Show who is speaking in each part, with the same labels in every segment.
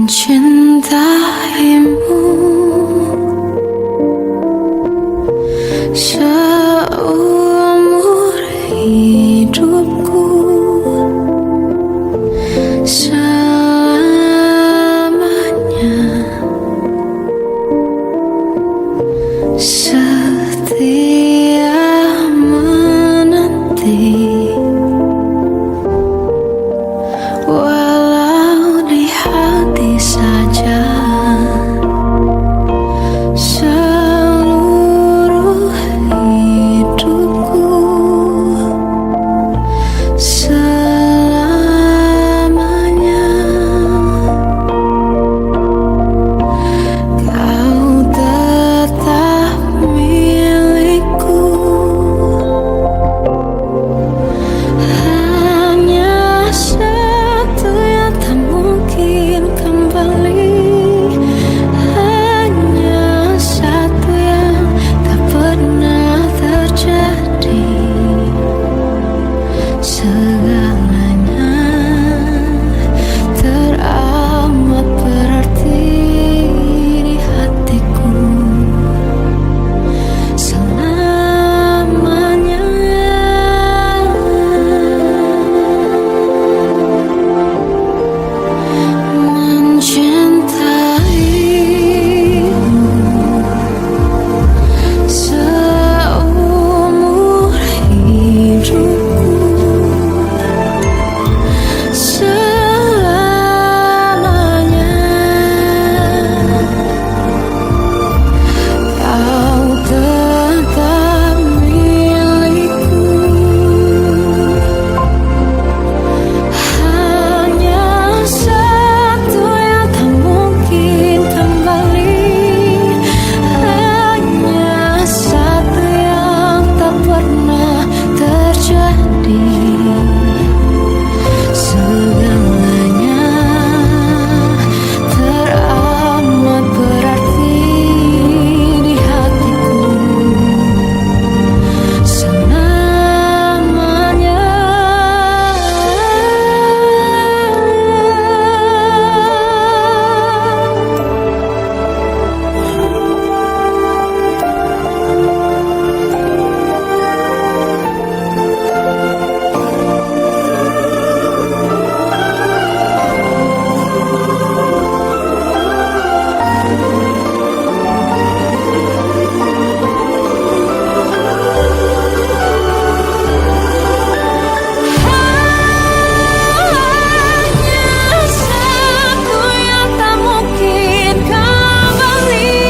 Speaker 1: mencintaimu seumur hidupku, selamanya setia menanti. Walau di hati saja seluruh hidupku, selamanya kau tetap milikku. Hanya satu yang tak mungkin kembali, hanya satu yang tak pernah terjadi. Segalanya teramat berarti di hatiku selamanya. Mencintaimu seumur hidupku, selamanya kau tetap milikku. Hanya satu yang tak mungkin kembali, hanya satu yang tak pernah terjadi. Segalanya teramat berarti di hatiku selamanya. Hanya satu yang tak mungkin kembali,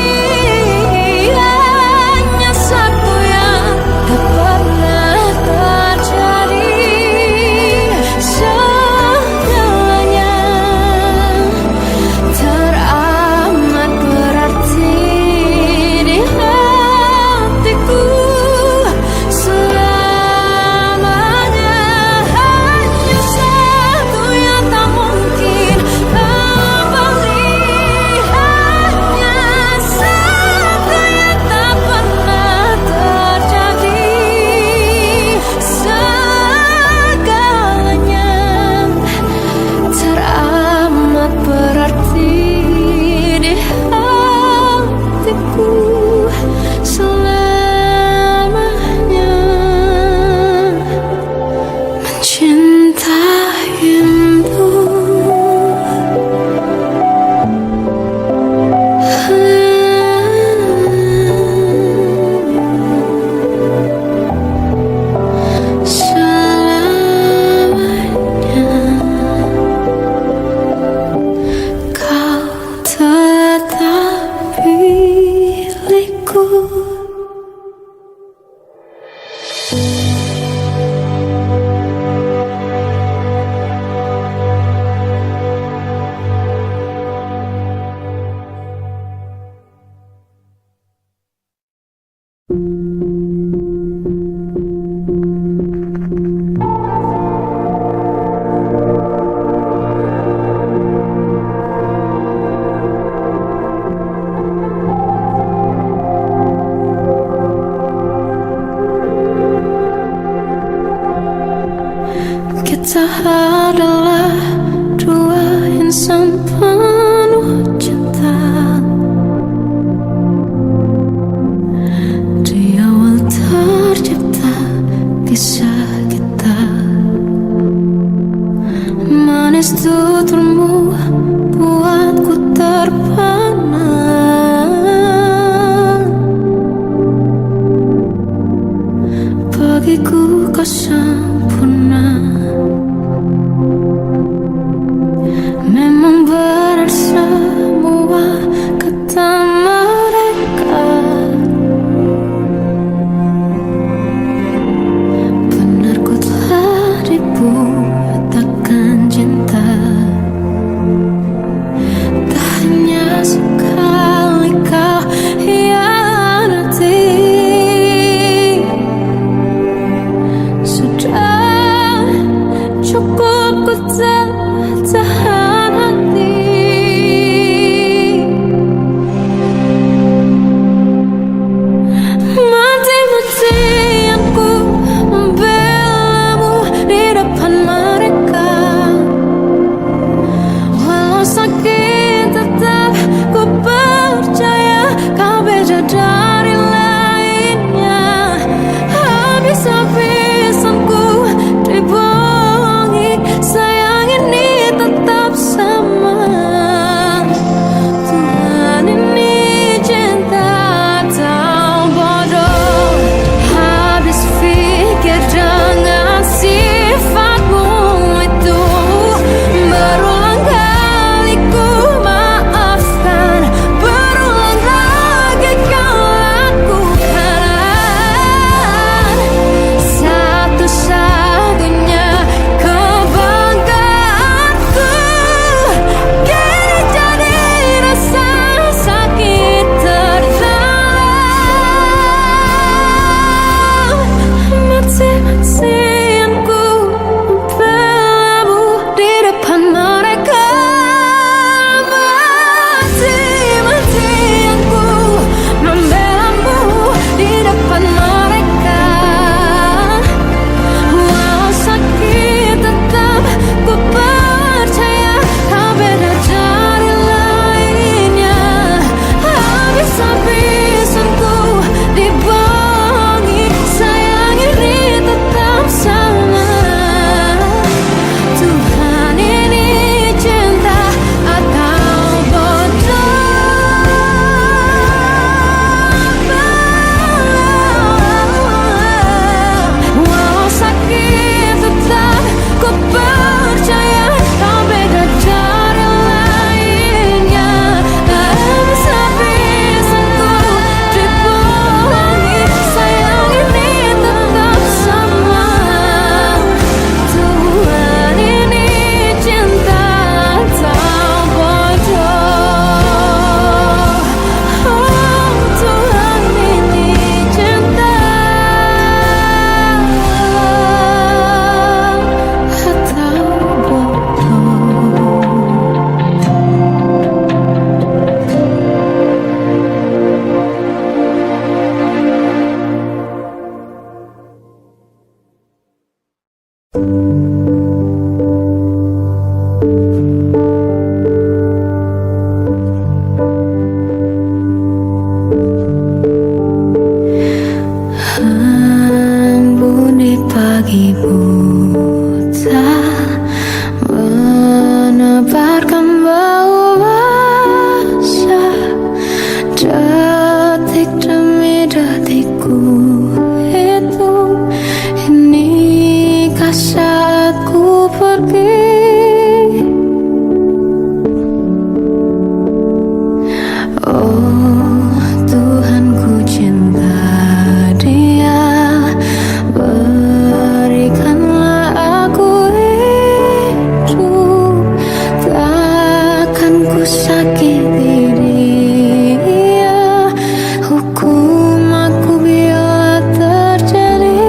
Speaker 1: hanya satu yang tak pernah terjadi. Segalanya teramat berarti di hatiku selamanya. Hanya satu yang tak mungkin kembali, hanya satu yang tak pernah terjadi. Segalanya teramat berarti di hatiku selamanya. Mencintaimu selamanya kau tetap milikku. Kita adalah dua insan penuh Manis tuturmu buatku terpana. Bagiku kau sempurna. Memang benar semua kata mereka. Benar ku telah dibutakan cinta. Tak hanya sekali kau hianati. Sudah cukup ku tahan hati. Mati-matian ku membelamu di depan mereka. Walau sakit tetap ku percaya kau beda dari lainnya. Habis-habisan ku dibohongi, sayang ini tetap sama. Tuhan ini cinta atau bodoh. Habis pikir dengan sifatmu itu. Berulang kali ku maafkan, berulang lagi kau lakukan. Satu-satunya kebanggaanku kini jadi rasa sakit terdalam. Mati-matian ku membelamu di depan mereka. Mati-matian ku membelamu di depan mereka. Walau sakit tetap ku percaya kau beda dari lainnya. Habis-habisan ku dibohongi, sayang ini tetap sama. Tuhan ini cinta atau bodoh. Walau sakit tetap ku percaya kau beda dari lainnya. Habis-habisan ku dibohongi, sayang ini tetap sama. Tuhan ini cinta atau bodoh. Oh, Tuhan ini cinta atau embun di pagi buta menebarkan bau basah. Detik demi detikku hitung. Inikah saatku pergi? Oh Tuhan, ku cinta dia. Berikanlah aku hidup. Takkan ku sakiti dia. Hukum aku bila terjadi.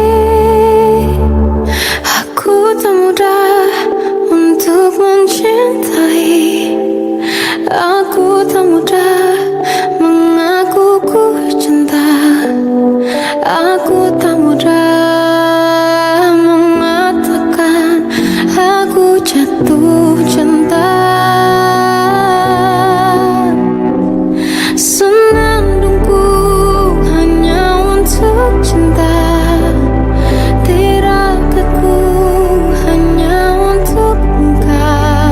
Speaker 1: Aku tak mudah untuk mencintai. Aku tak mudah mengaku ku cinta. Aku tak mudah mengatakan aku jatuh cinta. Senandungku hanya untuk cinta. Tirakatku hanya untuk engkau.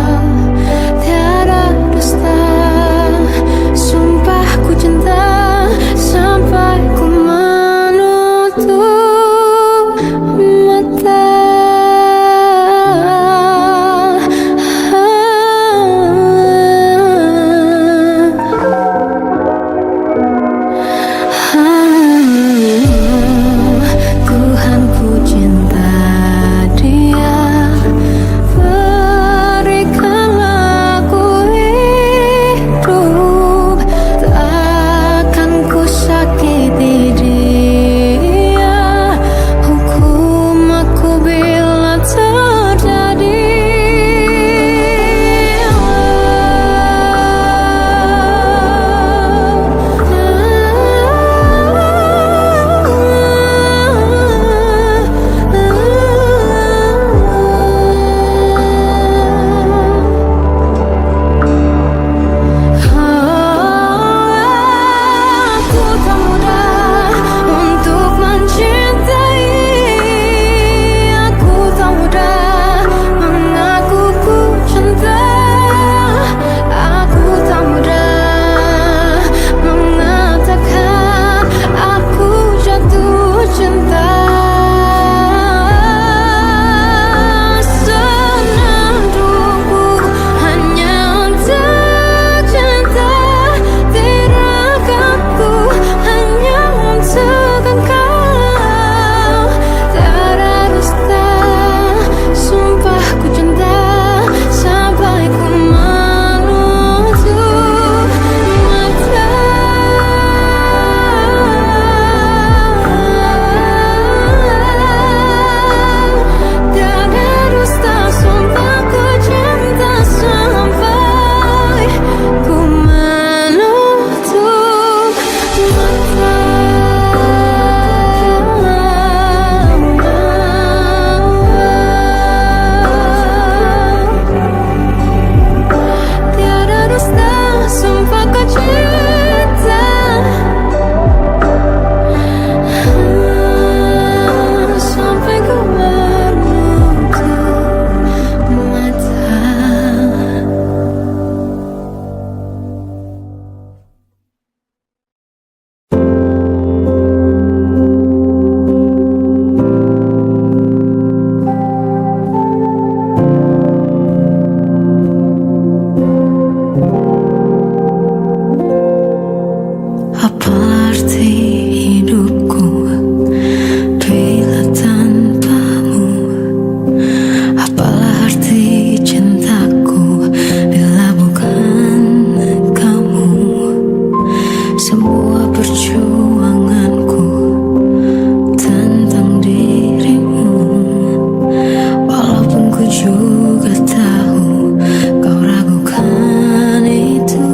Speaker 1: juga tahu kau ragukan itu.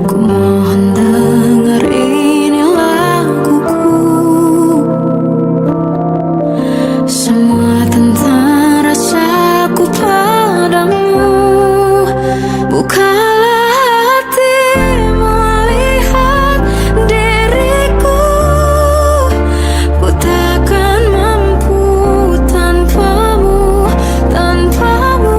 Speaker 1: Ku mohon dengar ini laguku, semua tentang rasaku padamu. Bukalah hati melihat diriku, ku takkan mampu tanpamu, tanpamu.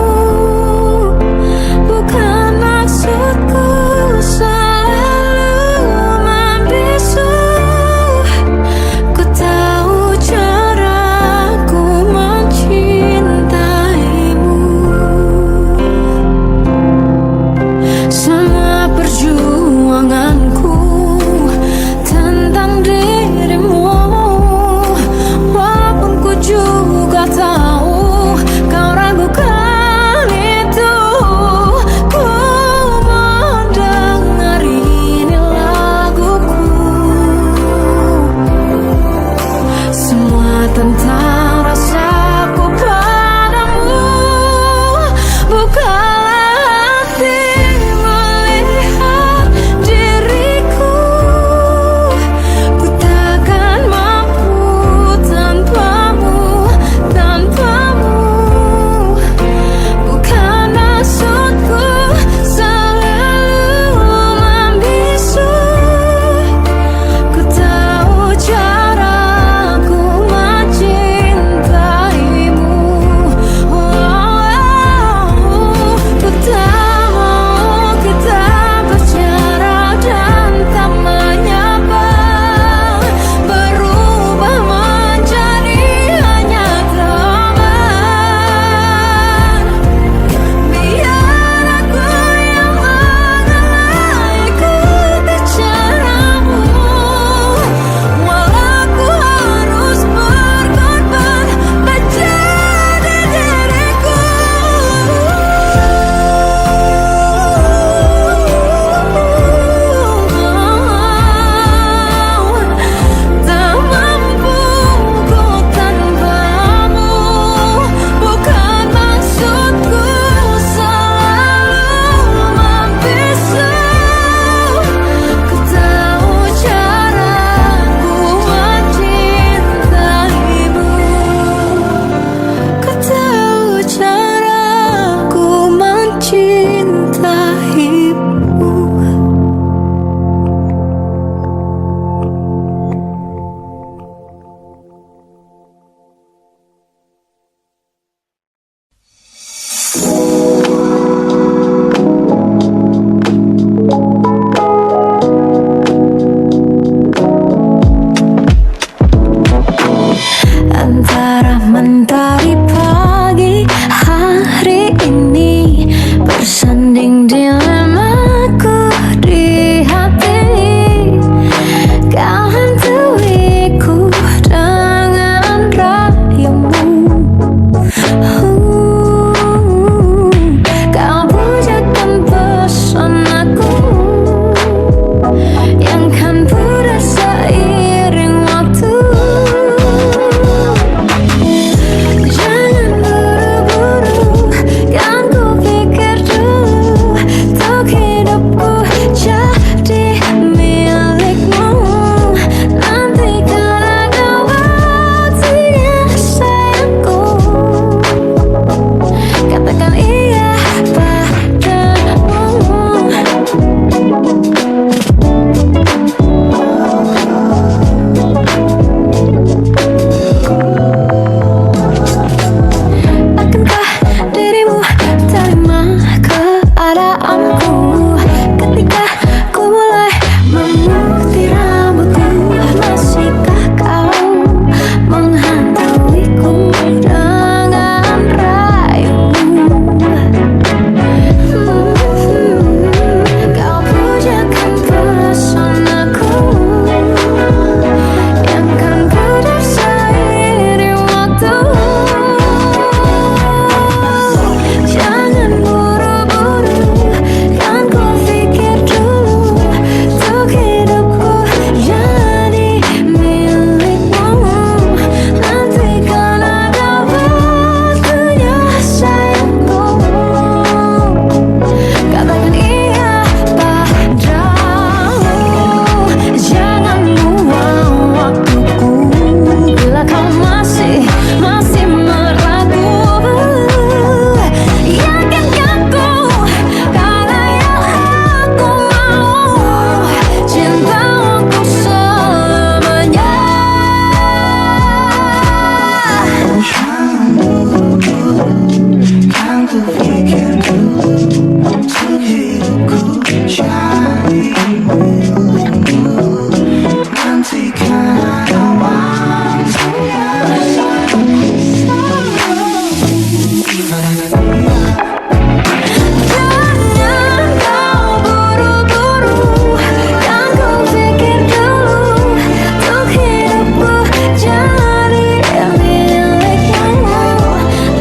Speaker 1: Jangan kau buru-buru, yang kau pikir dulu untuk hidupku jadi milikmu.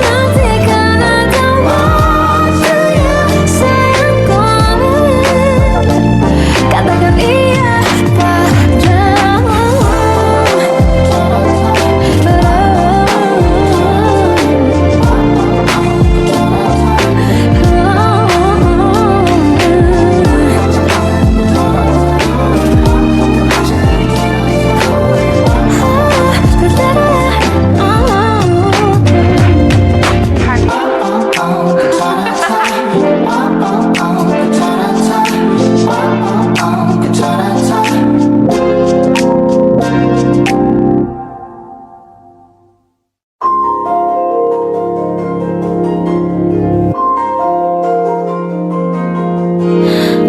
Speaker 1: Nanti kan ada waktunya sayangku, katakan iya padamu.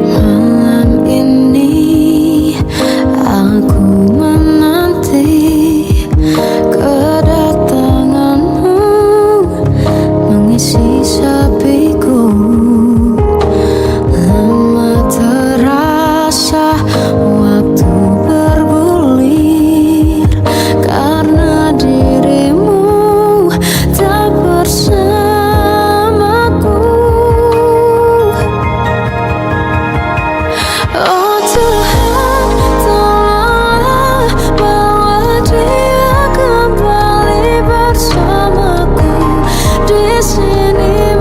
Speaker 1: Malam ini aku menanti kedatanganmu mengisi sepiku. Lama terasa waktu bergulir karena dirimu tak bersamaku. Oh Tuhan, tolonglah bawa dia kembali bersamaku. Di sini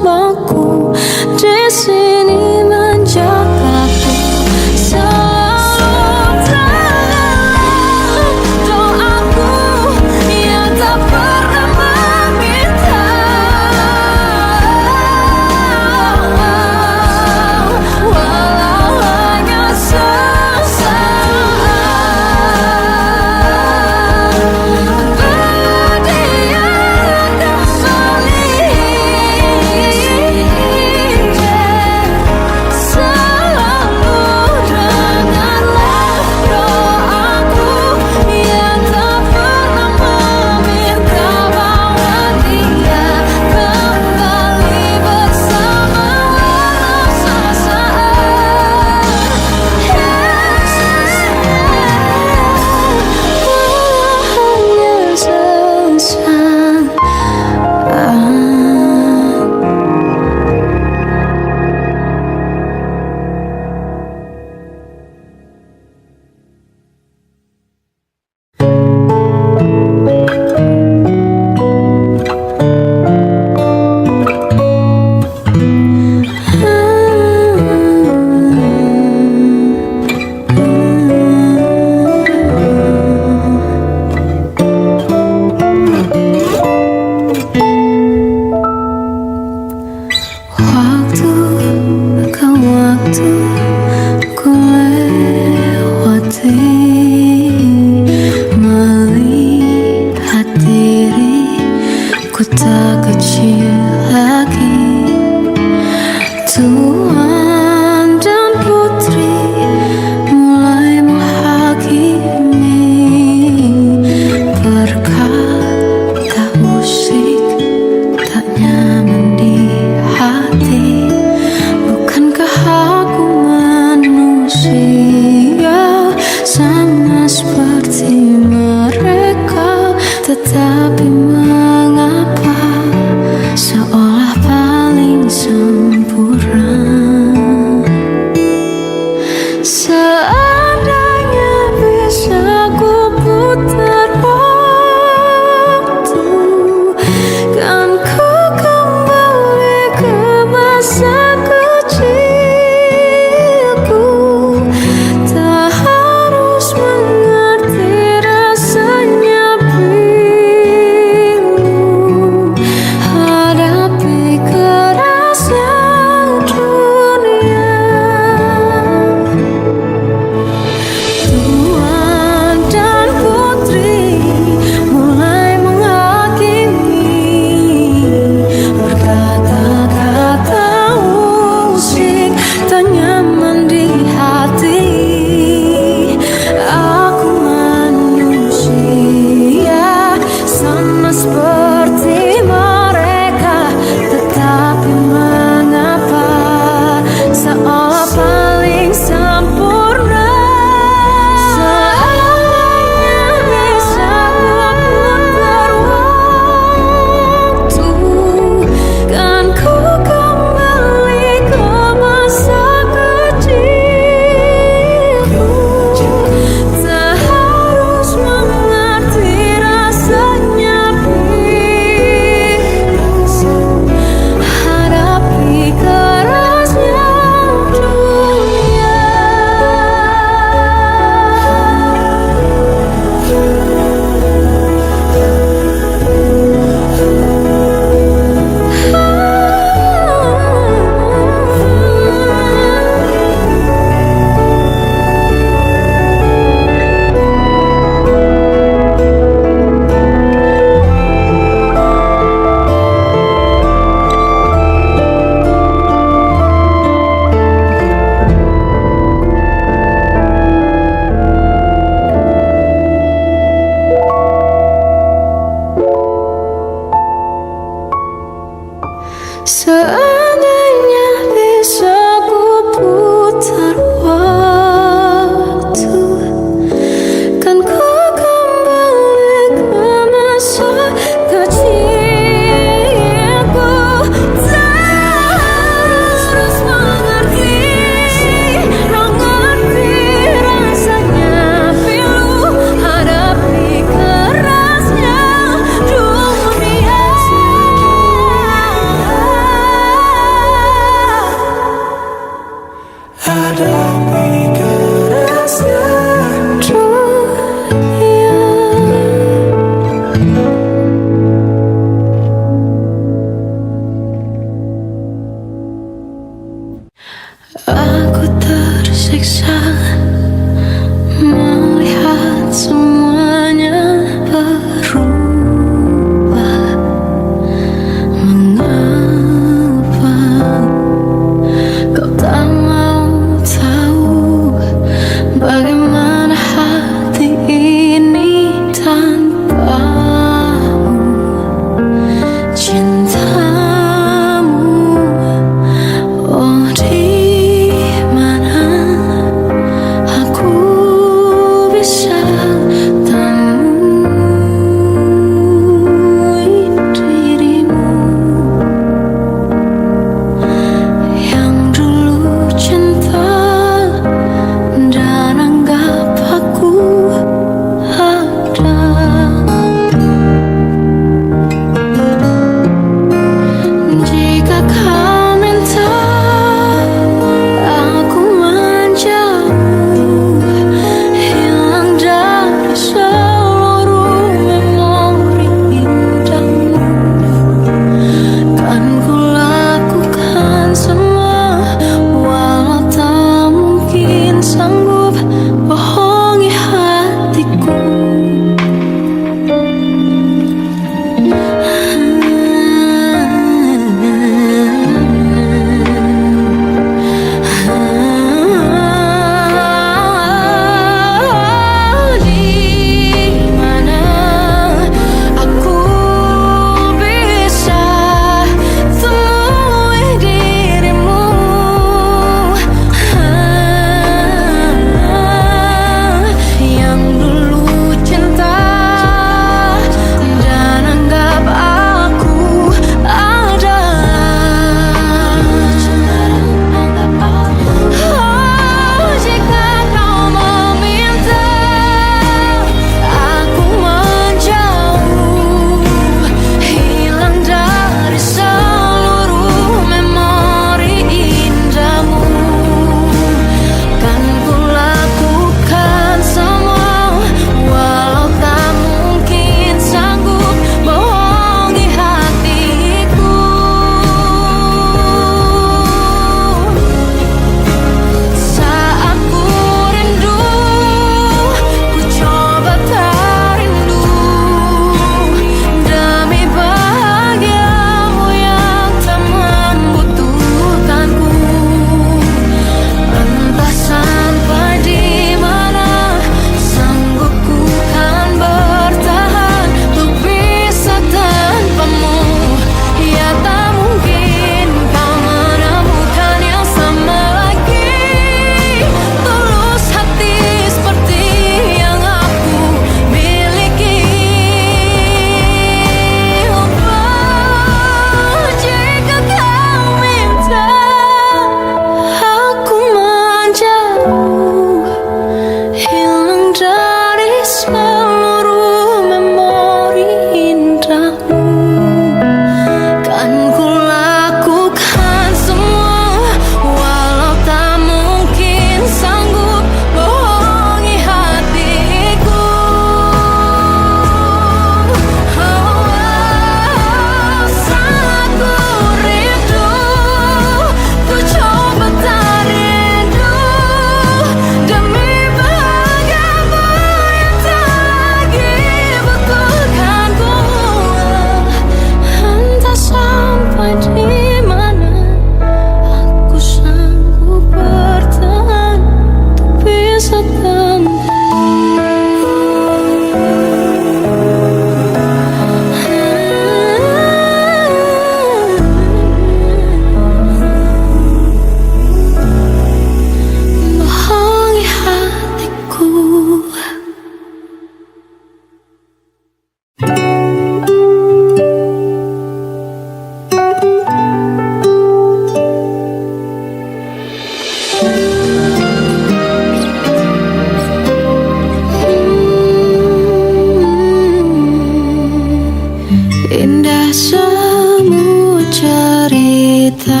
Speaker 1: Indah semua cerita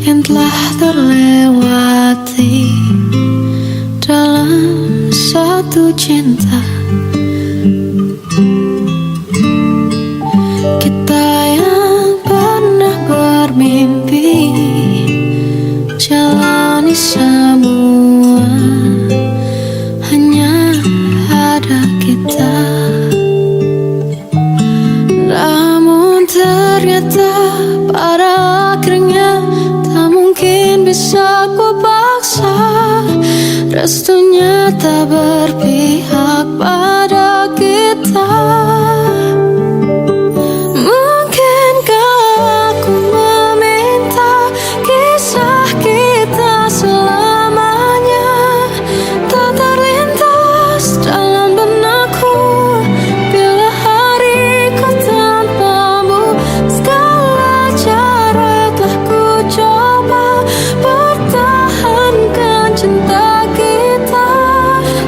Speaker 1: yang telah terlewati dalam satu cinta. Kita yang pernah bermimpi jalani semua, hanya ada kita. Namun ternyata pada akhirnya tak mungkin bisa ku paksa. Restunya tak berpihak pada kita. Mungkinkah aku meminta kisah kita selamanya tak terlintas dalam benakku bila hariku tanpamu. Segala cara telah ku coba pertahankan cinta kita.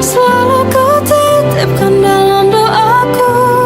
Speaker 1: Selalu ku titipkan dalam doaku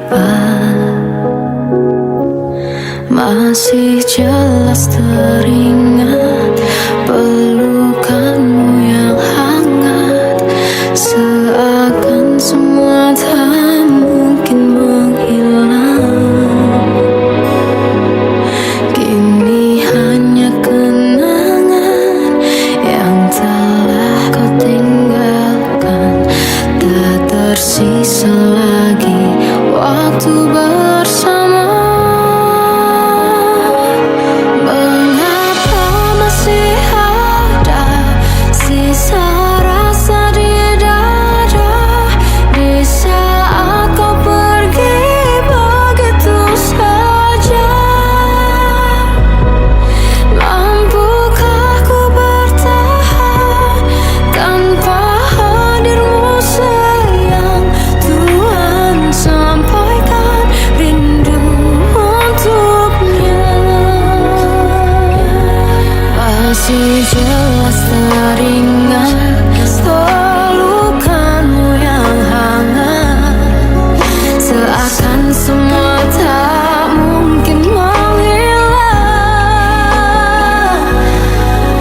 Speaker 1: apa. Masih jelas teringat pelukanmu yang hangat, seakan semua tak mungkin menghilang. Kini hanya kenangan yang telah kau tinggalkan, tak tersisa lagi waktu bersama. Masih jelas teringat pelukanmu yang hangat, seakan semua tak mungkin menghilang.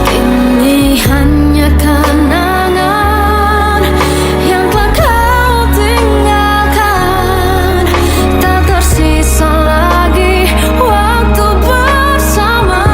Speaker 1: Kini hanya kenangan yang telah kau tinggalkan, tak tersisa lagi waktu bersama.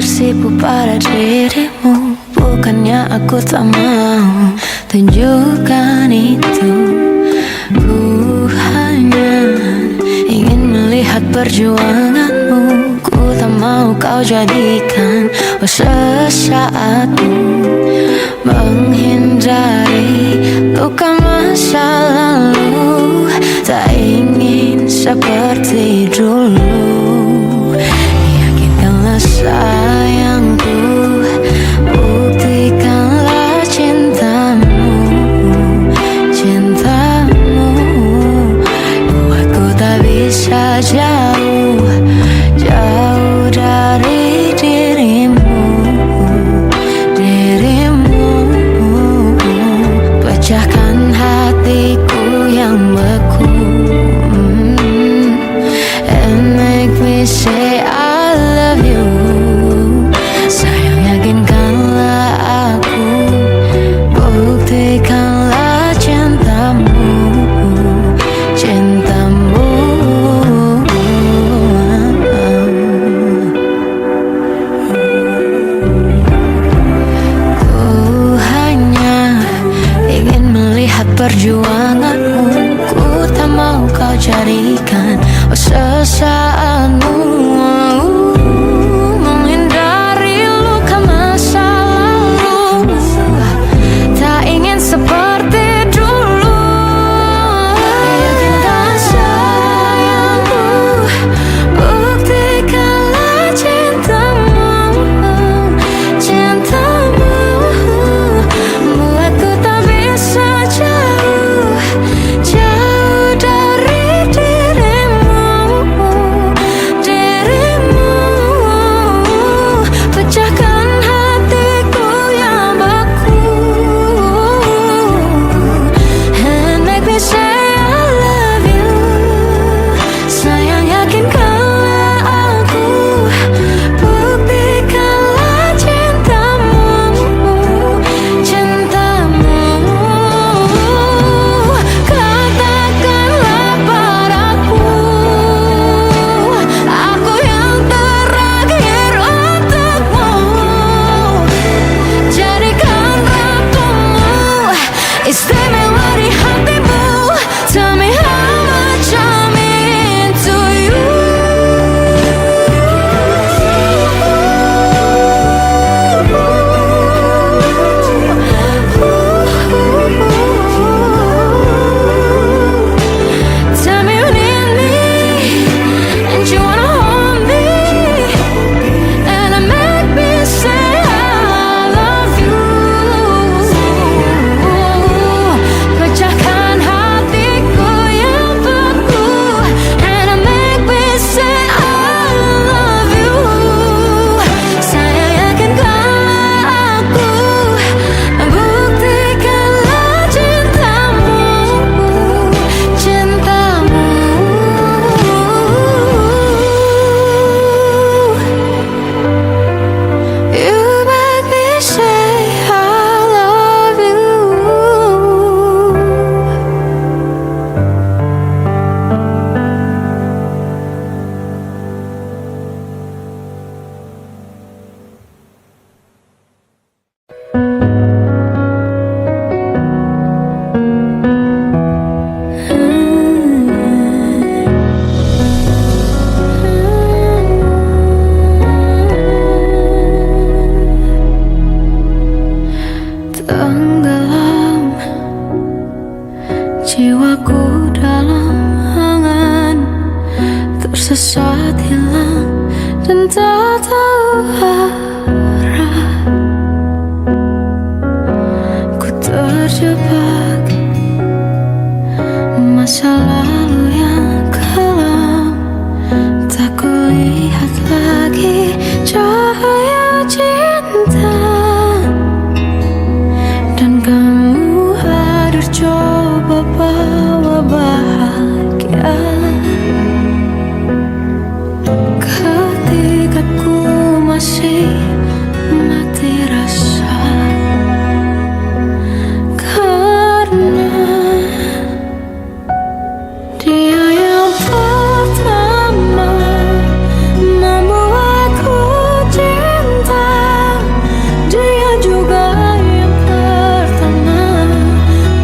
Speaker 1: Tersipu pada dirimu, bukannya aku tak mau tunjukkan itu. Ku hanya ingin melihat perjuanganmu. Ku tak mau kau jadikan sesaatmu, menghindari luka masa lalu. Tak ingin seperti dulu. Yakinkanlah sayangku, buktikanlah cintamu, cintamu. Buatku tak bisa jauh, jauh dari dirimu, dirimu. perjuanganmu. Ku tak mau kau jadikan sesaatmu. Menghindari luka masa lalu, tak ingin seperti dulu. Yakinkan sayangku, buktikanlah cintamu. Cintamu buatku tak bisa jauh, jauh dari dirimu. Dirimu pecahkan hatiku yang beku, and make me say I love you. Sayang, yakinkanlah aku, buktikanlah cintamu. Cintamu katakanlah padaku, aku yang terakhir untukmu. Jadikan ratumu, istimewa di hatimu. Tell me how much I'm into you. Tell me you need me and you wanna hold me, and it make me say I love you. Pecahkan hatiku yang beku, and it make me say I love you. Sayang, yakinkanlah aku, buktikanlah cintamu. Cintamu you make me say I love you. Tenggelam jiwaku dalam angan, tersesat hilang dan tak tahu arah. Ku terjebak masa lalu yang kelam, tak kulihat lagi cahaya cinta. Dan kamu hadir coba bawa bahagia, ketika ku masih mati rasa. Karena dia yang pertama membuatku cinta, dia juga yang pertama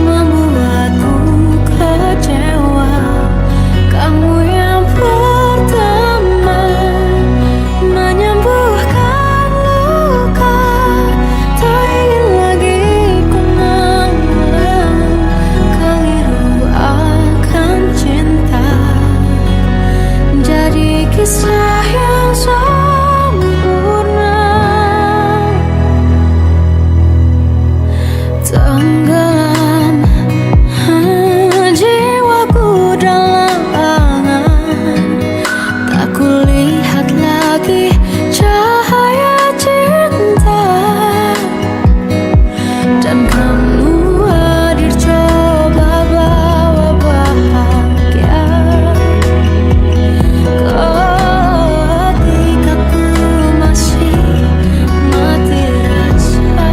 Speaker 1: membuatku kecewa. Kamu yang pertama menyembuhkan luka, tak ingin lagi ku mengulang keliru akan cinta. Jadi kisah yang sempurna, tenggelam jiwaku dalam angan, tak kulihat lagi cahaya cinta. Dan kamu hadir coba bawa bahagia, ketika ku masih mati rasa.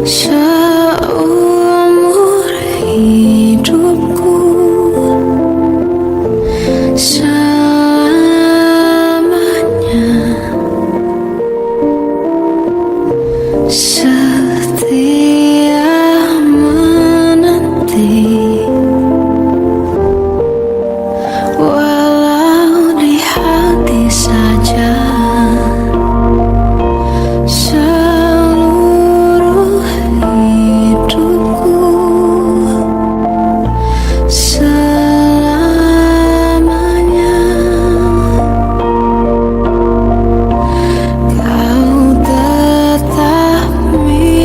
Speaker 1: seumur hidupku, selamanya setia menanti, walau di hati saja. Seluruh hidupku, selamanya kau tetap milikku.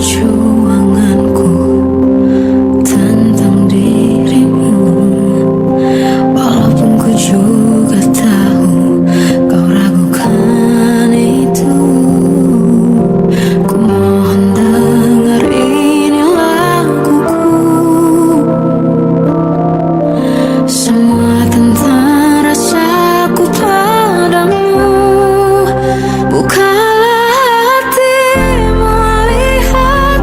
Speaker 1: perjuanganku tentang dirimu. Walaupun ku juga tahu kau ragukan itu, ku mohon dengar ini laguku. Semua tentang rasaku padamu. Bukalah hatimu, lihat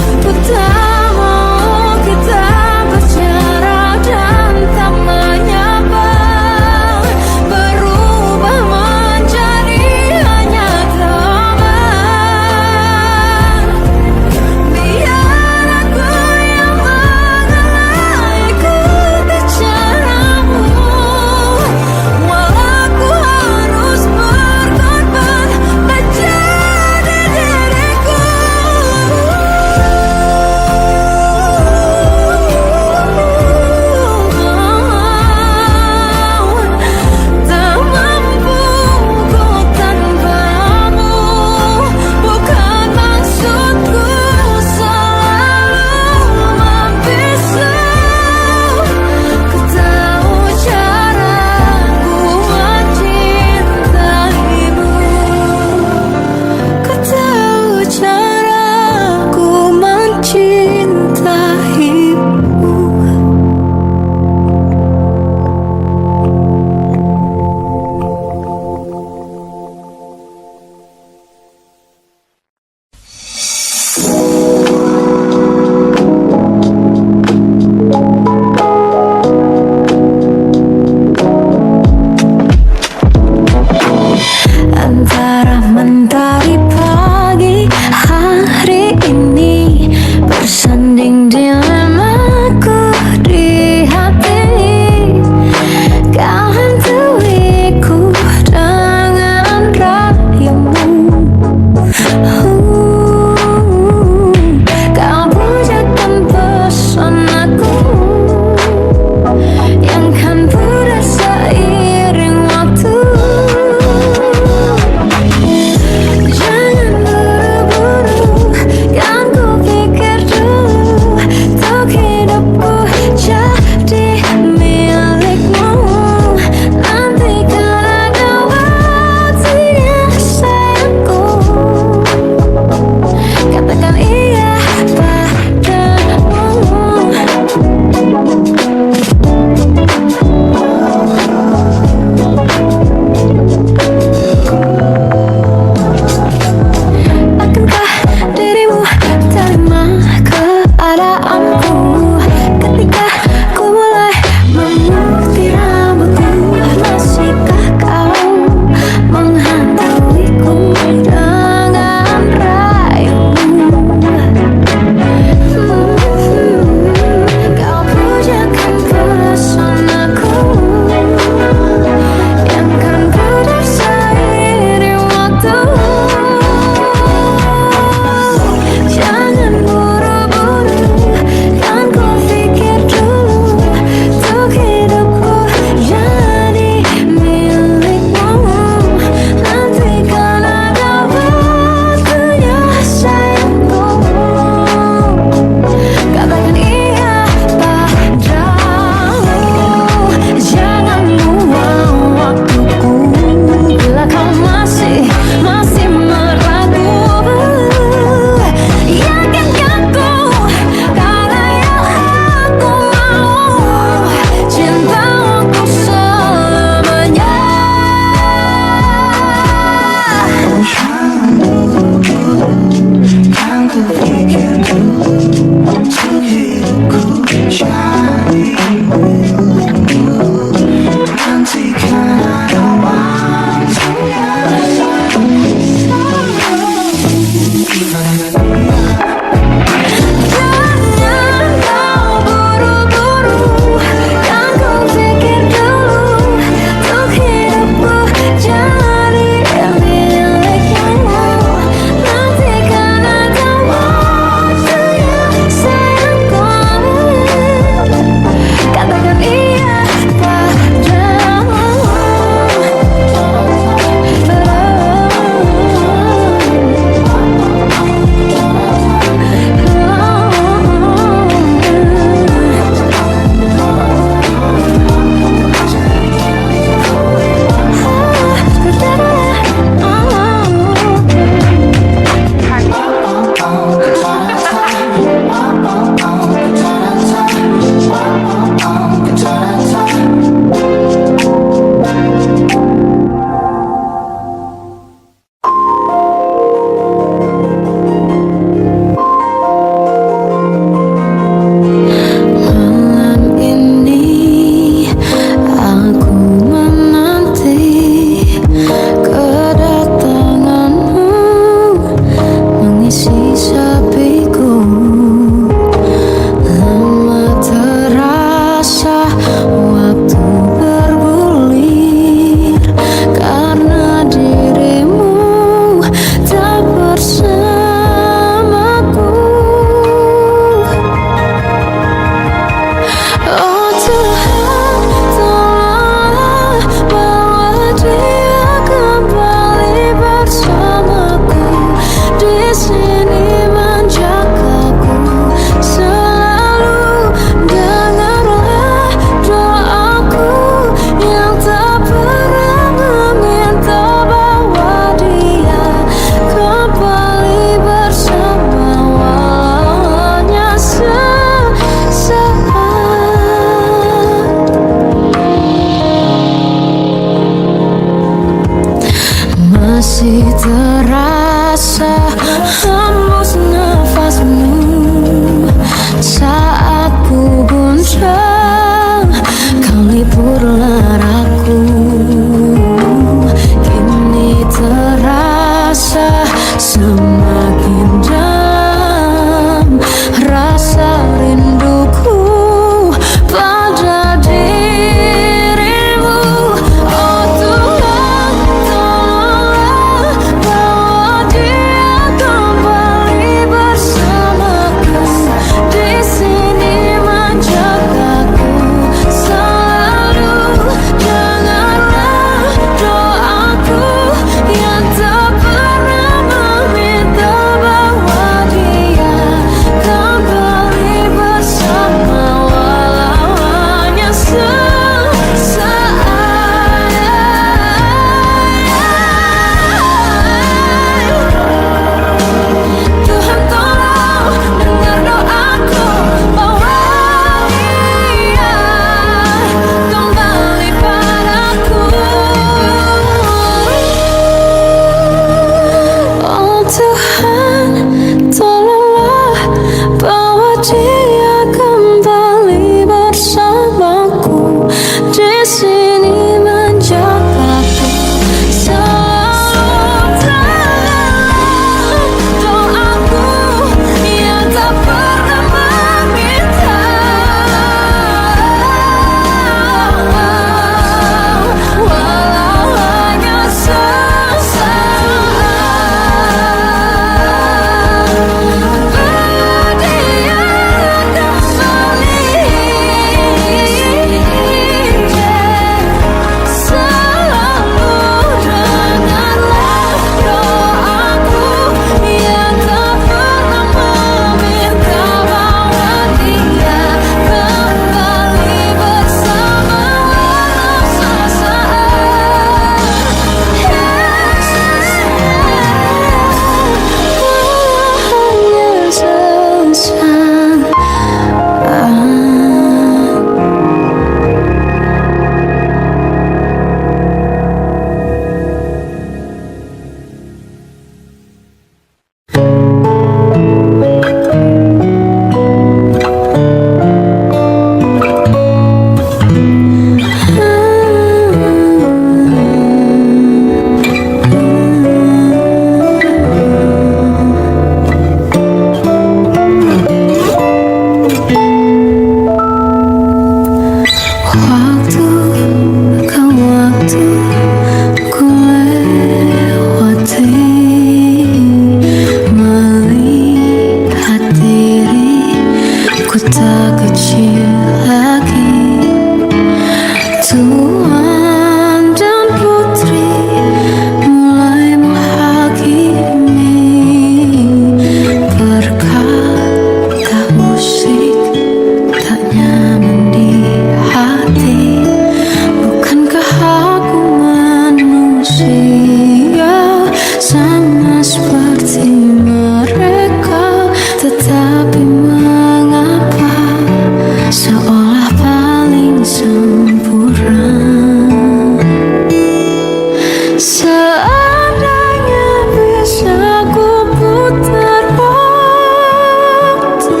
Speaker 1: Seandainya bisa ku putar waktu,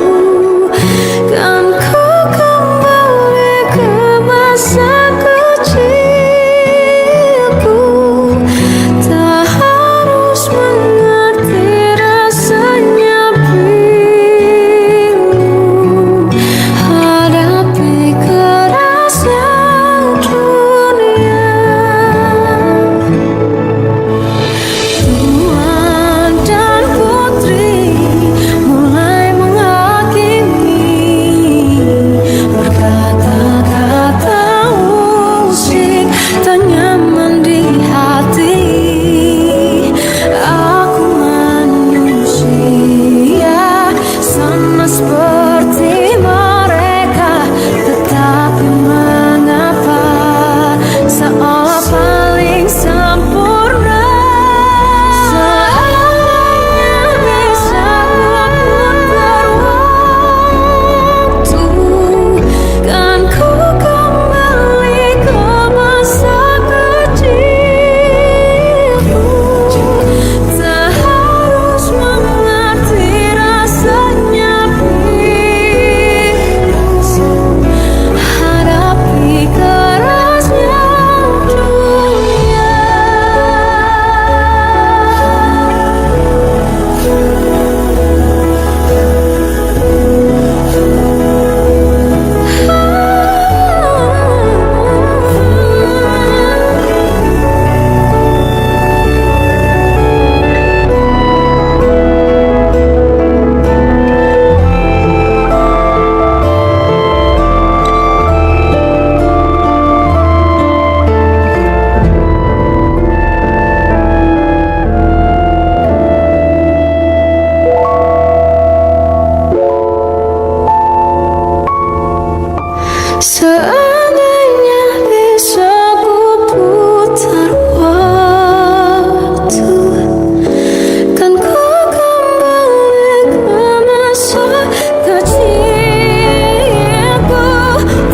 Speaker 1: kan ku kembali ke masa kecilku. Tak harus mengerti rasanya pilu, hadapi kerasnya dunia. Tuan dan putri mulai menghakimi, berkata-kata musik tak nyaman di hati. Aku manusia sama seperti mereka, tetapi mengapa seolah paling sempurna. Seandainya bisa ku putar waktu, kan ku kembali ke masa kecilku. Tak harus mengerti rasanya pilu, hadapi kerasnya dunia. Seandainya bisa ku putar waktu, kan ku kembali ke masa kecilku.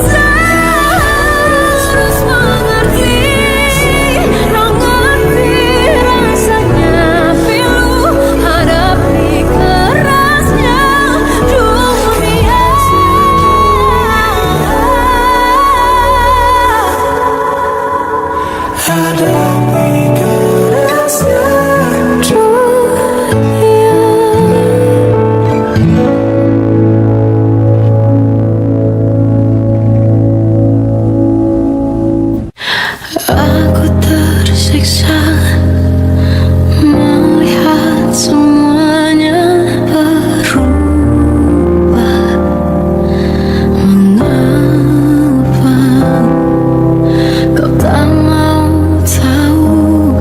Speaker 1: Tak harus mengerti rasanya pilu, hadapi kerasnya dunia. Hadapi kerasnya dunia. Aku tersiksa melihat semuanya berubah. Mengapa kau tak mau tahu?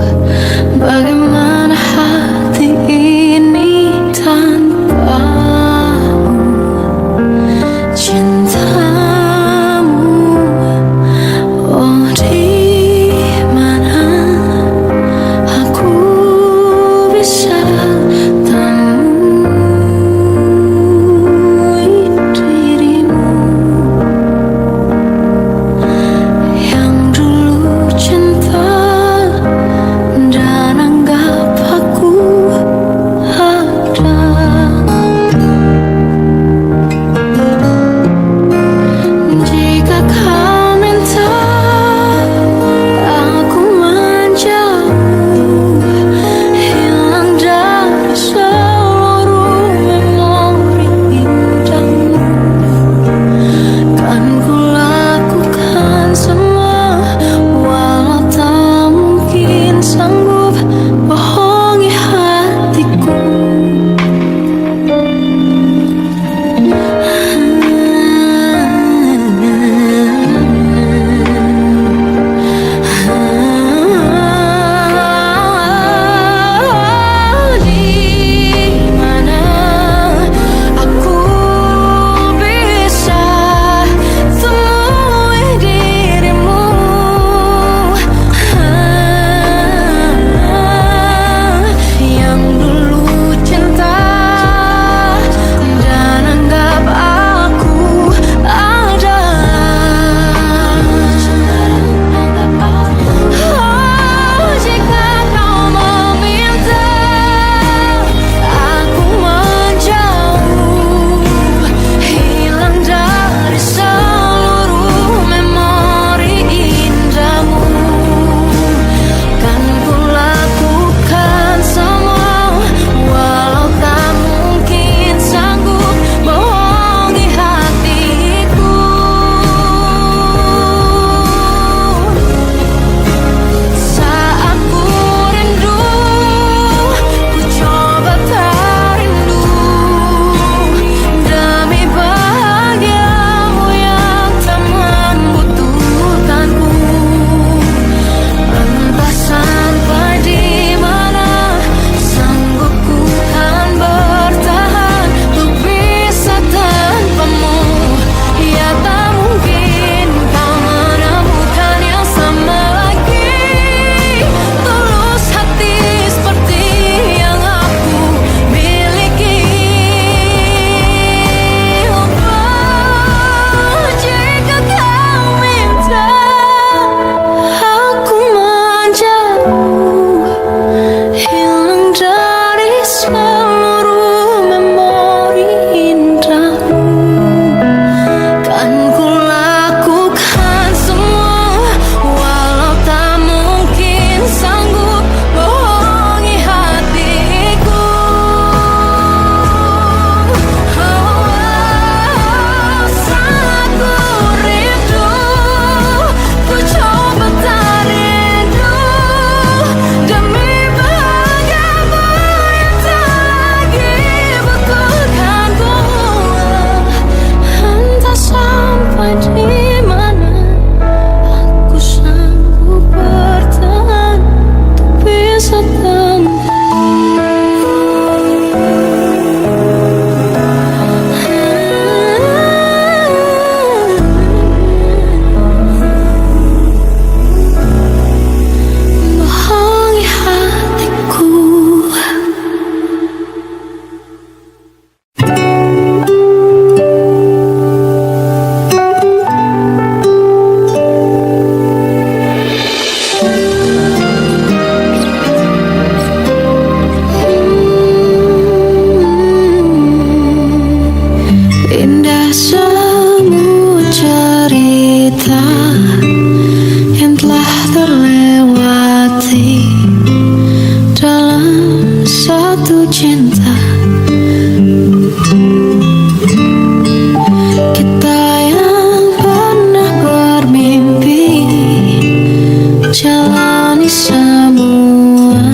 Speaker 1: jalani semua,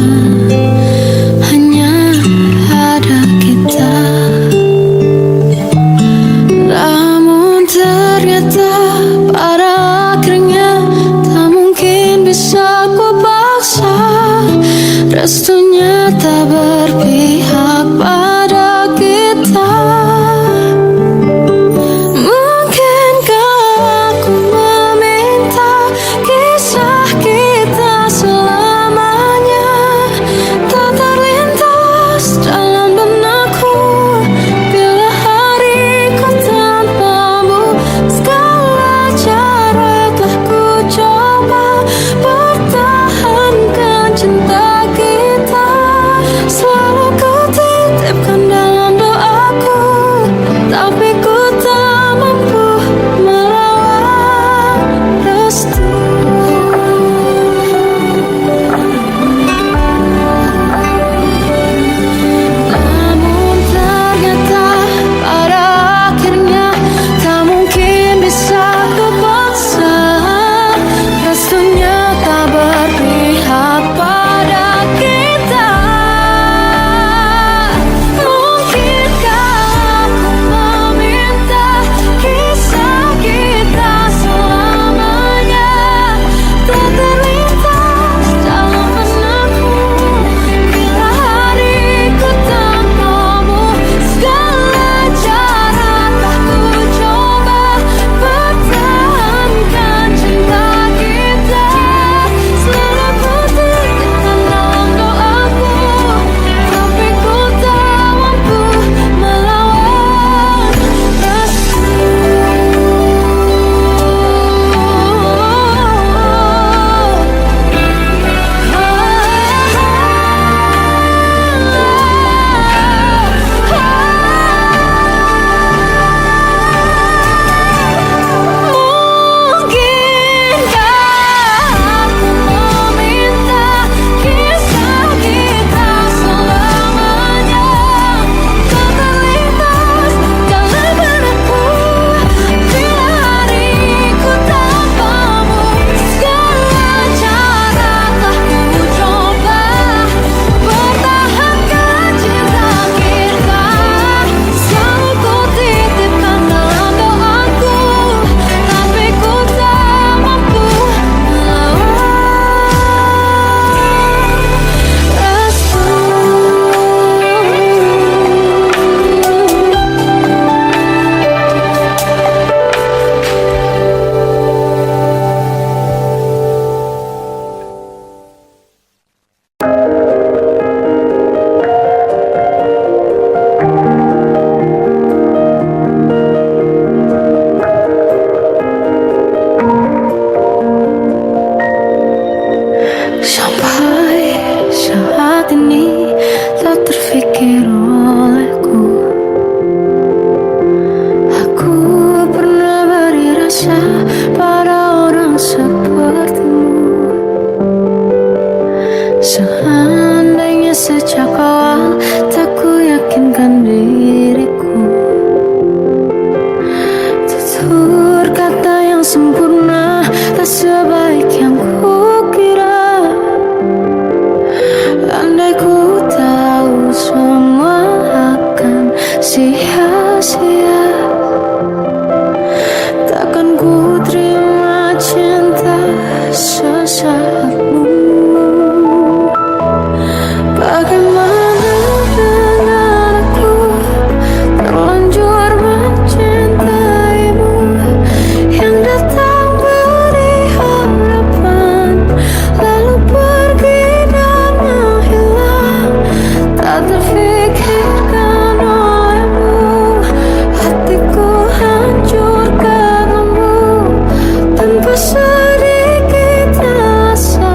Speaker 1: hanya ada kita. Namun ternyata pada akhirnya tak mungkin bisa ku paksa. Restunya tak berpihak pada kita. Sampai saat ini tak terfikir olehku. Aku pernah beri rasa pada orang sepertimu. Seandainya sejak awal tak ku yakinkan diriku. Tutur kata yang sempurna tak sebaik yang ku kira. Andai ku tahu semua akan sia-sia, takkan ku terima cinta sesaatmu. Bagaimana dengan aku terlanjur mencintaimu, yang datang beri harapan lalu pergi dan menghilang. Tak terfikirkan olehmu, hatiku hancur karenamu tanpa sedikit asa.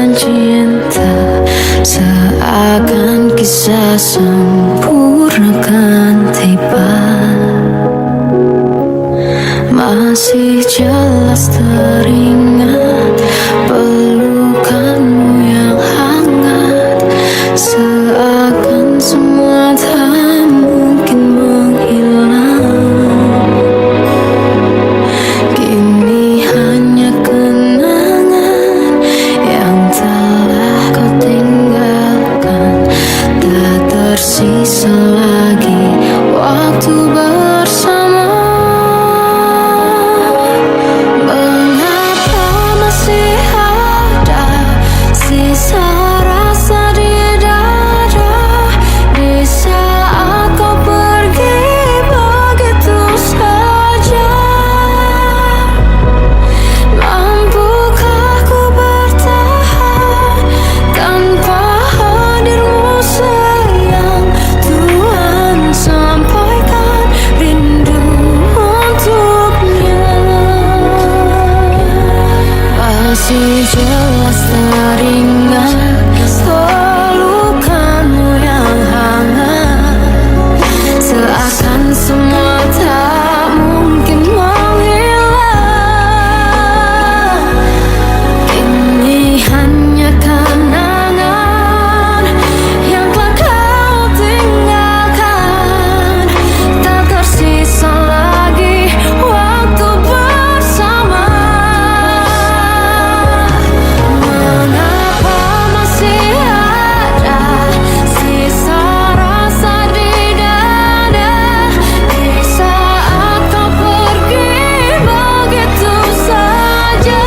Speaker 1: dan cinta, seakan kisah sempurna kan tiba. Masih jelas teringat pelukanmu yang hangat, seakan semua tak mungkin menghilang. Kini hanya kenangan yang telah kau tinggalkan, tak tersisa lagi waktu bersama. Mengapa masih ada sisa rasa di dada, di saat kau pergi begitu saja? Mampukah ku bertahan tanpa hadirmu sayang? Tuhan sampaikan rindu untuknya. Masih jelas teringat pelukanmu yang hangat, seakan semua tak mungkin menghilang. Kini hanya kenangan yang telah kau tinggalkan, tak tersisa lagi waktu bersama. Mengapa masih ada sisa rasa di dada, di saat kau pergi begitu saja?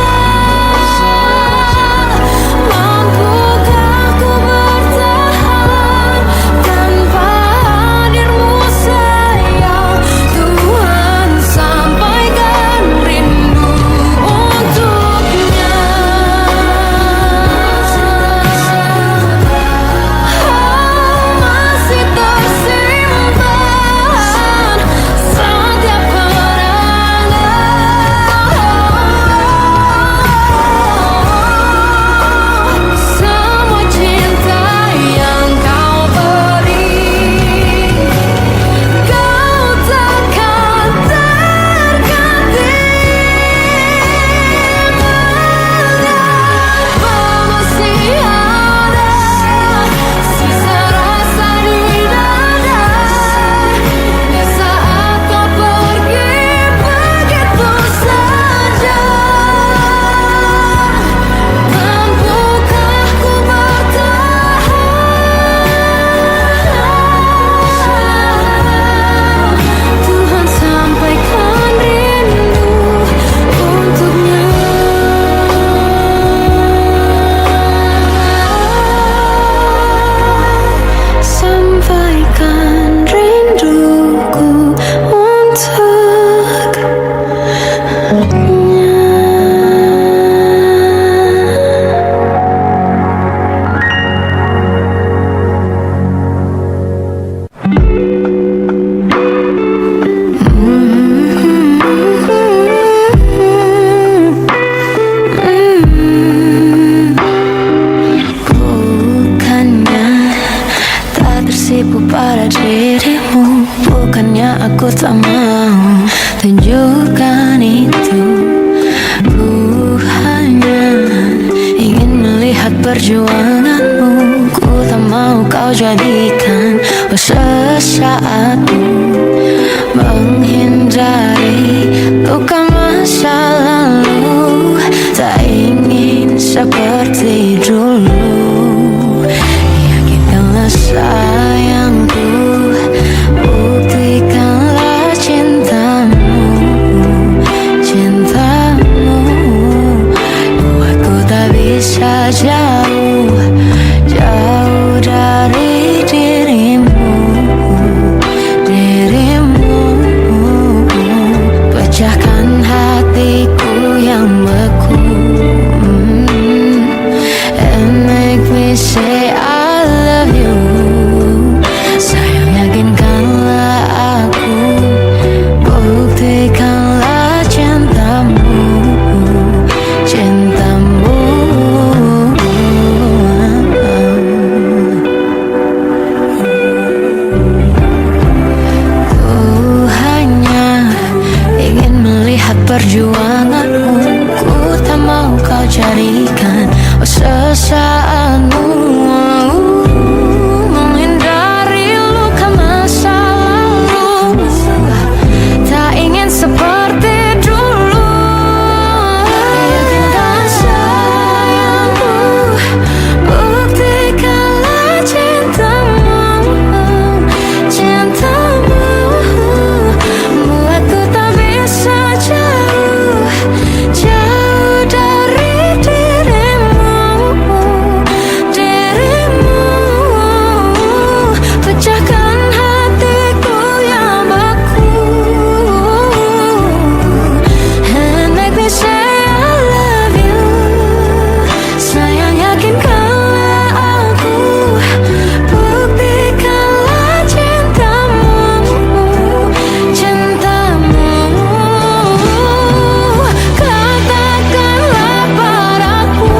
Speaker 1: Mampukah ku bertahan tanpa hadirmu sayang? Tuhan sampaikan rindu untuknya. Masih tersimpan setiap kenangan, semua cinta yang kau beri, kau takkan terganti. Mengapa masih ada sisa rasa di dada, di saat kau pergi begitu saja? Mampukah ku bertahan? Tuhan sampaikan rindu untuknya. Sampaikan rinduku bukannya tak tersipu pada dirimu, bukannya aku tak mau tunjukkan itu. Ku hanya ingin melihat perjuanganmu, ku tak mau kau jadikan sesaatmu, menghindari luka masa lalu, tak ingin seperti dulu. Yakinkanlah sayangku, buktikanlah cintamu, cintamu buatku tak bisa jauh, jauh dari dirimu, dirimu. Pecahkan hatiku yang beku, and make me say I love you. Sayang, yakinkanlah aku, buktikanlah cintamu, cintamu. perasaanmu, menghindari luka masa lalu. Tak ingin seperti dulu. Yakinkan sayangku, buktikanlah cintamu. Cintamu buatku tak bisa jauh, jauh dari dirimu, dirimu. Pecahkan hatiku yang beku and make me say I love you. Sayang, yakinkanlah aku, buktikanlah cintamu. Cintamu, katakanlah padaku,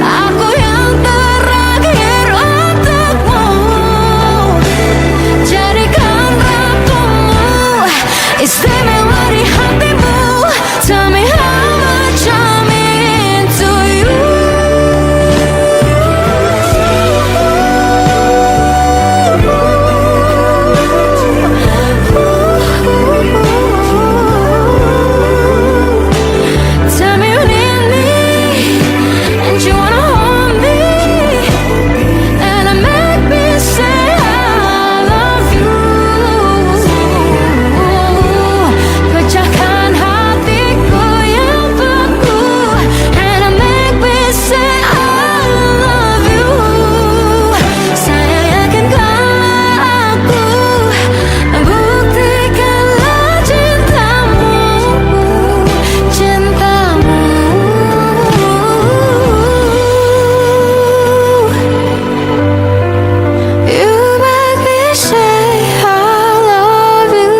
Speaker 1: aku yang terakhir untukmu. Jadikan ratumu, istimewa di hatimu. Tell me how much I'm into you. Tell me you need me and you wanna hold me, and it make me say I love you. Pecahkan hatiku yang beku and it make me say I love you. Sayang, yakinkanlah aku, buktikanlah cintamu. Cintamu, you make me say I love you.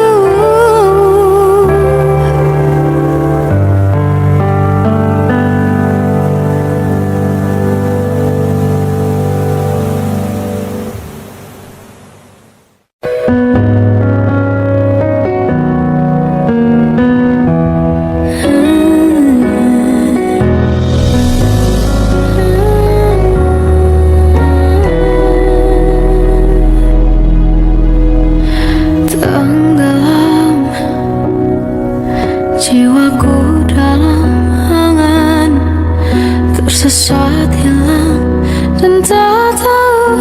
Speaker 1: Tenggelam jiwaku dalam angan, tersesat hilang dan tak tahu